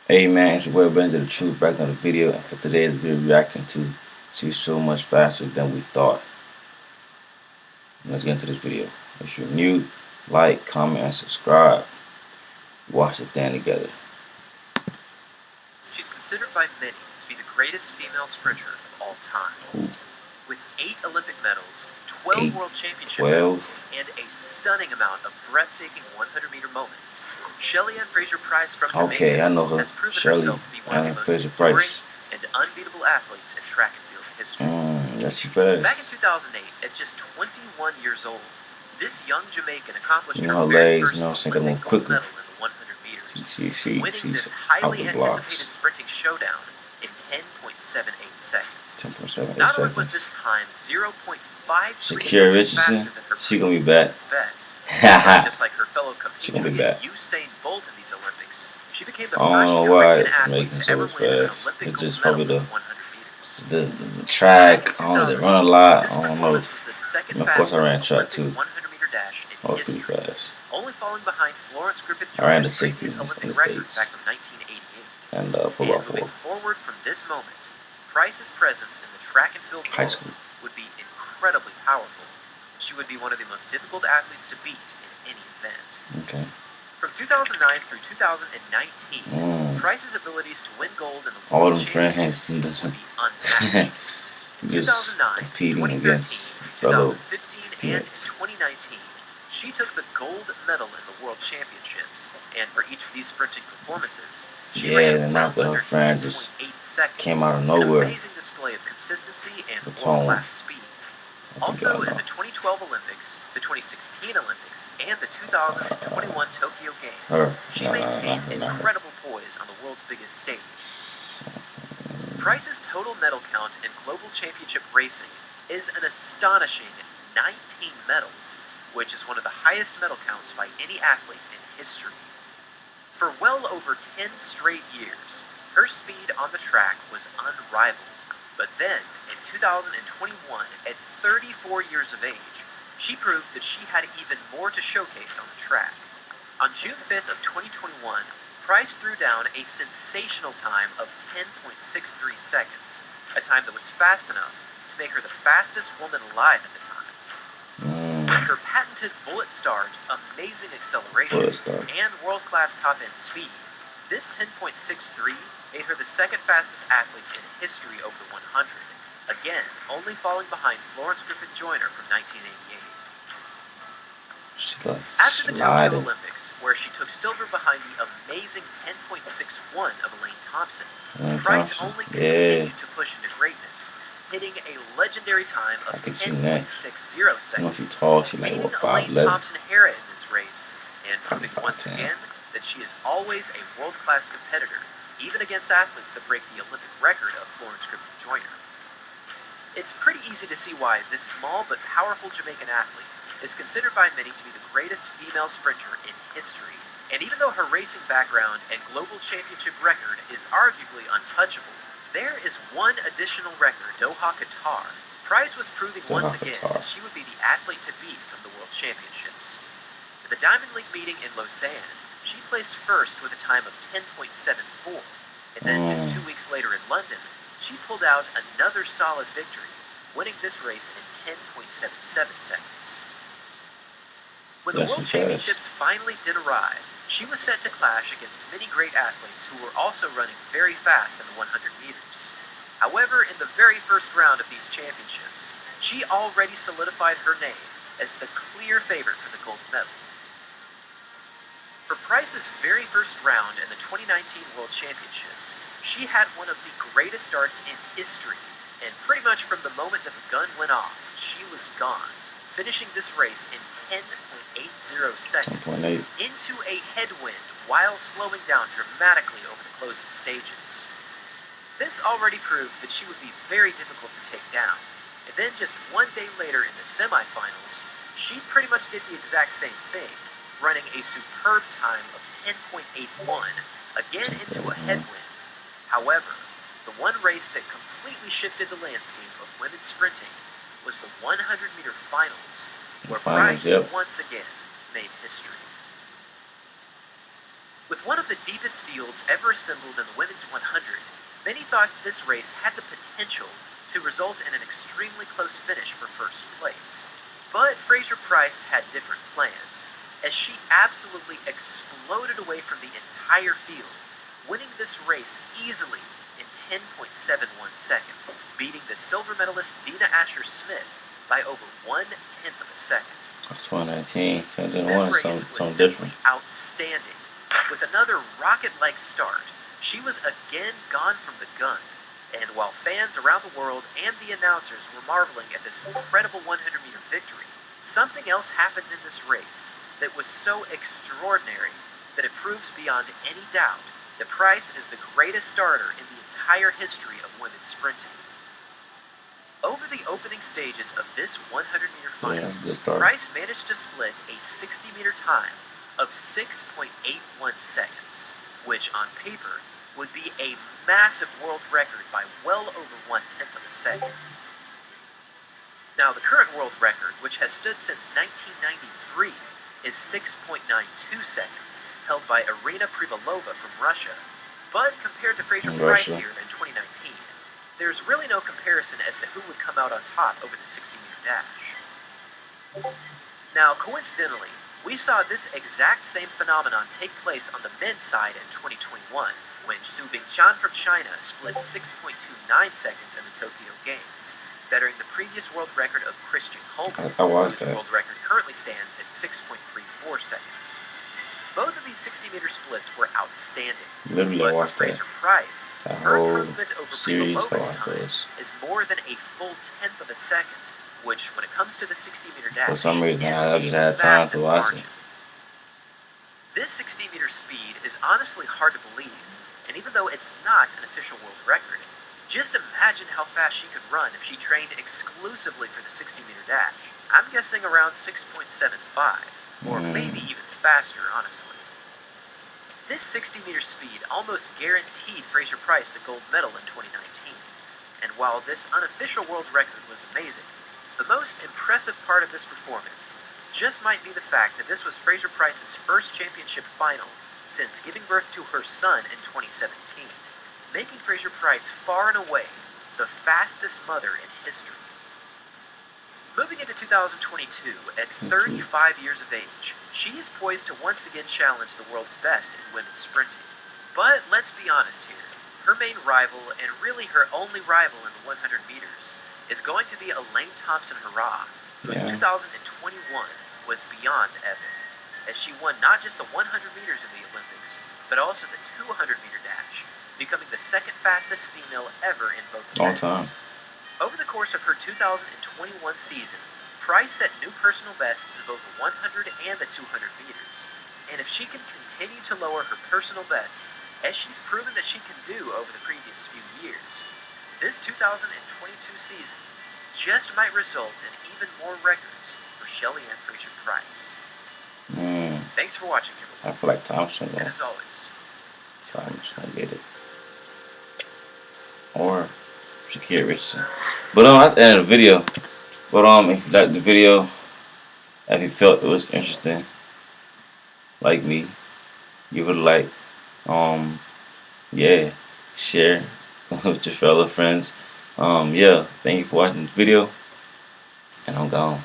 Hey man, it's your boy Benji the Truth back on the video, and for today's video reacting to She's So Much Faster Than We Thought. Let's get into this video. Make sure you're new, like, comment, and subscribe. Watch the thing together. She's considered by many to be the greatest female sprinter of all time. Ooh. With 8 Olympic medals, 12 World Championship medals, and a stunning amount of breathtaking 100-meter moments, Shelly Ann Fraser Pryce from Jamaica has proven herself to be one of the most enduring and unbeatable athletes in track and field history. That's she fast. Back in 2008, at just 21 years old, this young Jamaican accomplished her very first Olympic gold medal in the 100 meters, winning this highly anticipated sprinting showdown in 10.78 seconds. Not only was this time 0.53 seconds faster than her previous season's best, but just like her fellow compatriot Usain Bolt in these Olympics, she became the first Caribbean athlete to ever win an Olympic gold medal in the 100 meters. The track, they run a lot. I don't know. Was the second of course, I ran track Olympic too. 100-meter dash in Pretty history, fast. only falling behind Florence Griffith I ran the Joyner's 60s previous in Olympic the record States. back in 1988. And moving forward from this moment, Pryce's presence in the track and field world would be incredibly powerful. She would be one of the most difficult athletes to beat in any event. Okay. From 2009 through 2019, Pryce's abilities to win gold in the World Championships would be unmatched. In 2009, 2013, 2015, and 2019, she took the gold medal in the World Championships, and for each of these sprinting performances, she ran well under 10.8 seconds. Came out of nowhere. An amazing display of consistency and world-class speed. Also, in the 2012 Olympics, the 2016 Olympics, and the 2021 Tokyo Games, she maintained incredible poise on the world's biggest stage. Pryce's total medal count in global championship racing is an astonishing 19 medals, which is one of the highest medal counts by any athlete in history. For well over 10 straight years, her speed on the track was unrivaled. But then, in 2021, at 34 years of age, she proved that she had even more to showcase on the track. On June 5th of 2021, Pryce threw down a sensational time of 10.63 seconds, a time that was fast enough to make her the fastest woman alive at the time. With her patented bullet start, amazing acceleration, and world-class top-end speed, this 10.63 made her the second fastest athlete in history over the 100, again only falling behind Florence Griffith Joyner from 1988. After the Tokyo Olympics, where she took silver behind the amazing 10.61 of Elaine Thompson, Pryce only continued to push into greatness, hitting a legendary time of 10.60 seconds, beating Elaine Thompson-Herah in this race, and proving once again that she is always a world-class competitor, even against athletes that break the Olympic record of Florence Griffith Joyner. It's pretty easy to see why this small but powerful Jamaican athlete is considered by many to be the greatest female sprinter in history. And even though her racing background and global championship record is arguably untouchable, there is one additional record, Doha, Qatar. Pryce was proving once again that she would be the athlete to beat come the World Championships. At the Diamond League meeting in Lausanne, she placed first with a time of 10.74, and then just 2 weeks later in London, she pulled out another solid victory, winning this race in 10.77 seconds. When the World Championships finally did arrive, she was set to clash against many great athletes who were also running very fast in the 100 meters. However, in the very first round of these championships, she already solidified her name as the clear favorite for the gold medal. For Pryce's very first round in the 2019 World Championships, she had one of the greatest starts in history, and pretty much from the moment that the gun went off, she was gone, finishing this race in 10.80 seconds into a headwind while slowing down dramatically over the closing stages. This already proved that she would be very difficult to take down, and then just one day later in the semifinals, she pretty much did the exact same thing, running a superb time of 10.81, again into a headwind. However, the one race that completely shifted the landscape of women's sprinting was the 100-meter finals, where Pryce once again made history. With one of the deepest fields ever assembled in the women's 100, many thought that this race had the potential to result in an extremely close finish for first place. But Fraser Pryce had different plans, as she absolutely exploded away from the entire field, winning this race easily in 10.71 seconds, beating the silver medalist Dina Asher-Smith by over 1/10 of a second. 2019, This race was simply outstanding. With another rocket-like start, she was again gone from the gun, and while fans around the world and the announcers were marveling at this incredible 100-meter victory, something else happened in this race that was so extraordinary that it proves beyond any doubt that Pryce is the greatest starter in the entire history of women's sprinting. Over the opening stages of this 100-meter final, Pryce managed to split a 60-meter time of 6.81 seconds, which on paper would be a massive world record by well over 1/10 of a second. Now, the current world record, which has stood since 1993, is 6.92 seconds, held by Irina Privalova from Russia. But compared to Fraser Pryce here in 2019, there's really no comparison as to who would come out on top over the 60-meter dash. Now, coincidentally, we saw this exact same phenomenon take place on the men's side in 2021, when Su Bingqian from China split 6.29 seconds in the Tokyo Games, bettering the previous world record of Christian Coleman, whose world record currently stands at 6.34 seconds. Both of these 60-meter splits were outstanding, but for Fraser Pryce, her improvement over Privalova's time is more than a full 1/10 of a second, which, when it comes to the 60-meter dash, for some reason is I just had time to watch margin. This 60-meter speed is honestly hard to believe, and even though it's not an official world record, just imagine how fast she could run if she trained exclusively for the 60-meter dash. I'm guessing around 6.75, or maybe even faster, honestly. This 60-meter speed almost guaranteed Fraser Pryce the gold medal in 2019, and while this unofficial world record was amazing, the most impressive part of this performance just might be the fact that this was Fraser Pryce's first championship final since giving birth to her son in 2017, making Fraser Pryce far and away the fastest mother in history. Moving into 2022, at 35 years of age, she is poised to once again challenge the world's best in women's sprinting. But let's be honest here, her main rival, and really her only rival in the 100 meters, is going to be Elaine Thompson-Herah, whose 2021 was beyond epic, as she won not just the 100 meters in the Olympics, but also the 200-meter dash, becoming the second fastest female ever in both events. Over the course of her 2021 season, Pryce set new personal bests in both the 100 and the 200 meters, and if she can continue to lower her personal bests, as she's proven that she can do over the previous few years, this 2022 season just might result in even more records for Shelly-Ann Fraser-Pryce. Thanks for watching, everyone. I feel like Thompson, and as always, Thompson get it. Or Shakira Richardson. But that's the end of the video. But if you liked the video, if you felt it was interesting, like me, give it a like. Yeah, share with your fellow friends. Yeah, thank you for watching this video, and I'm gone.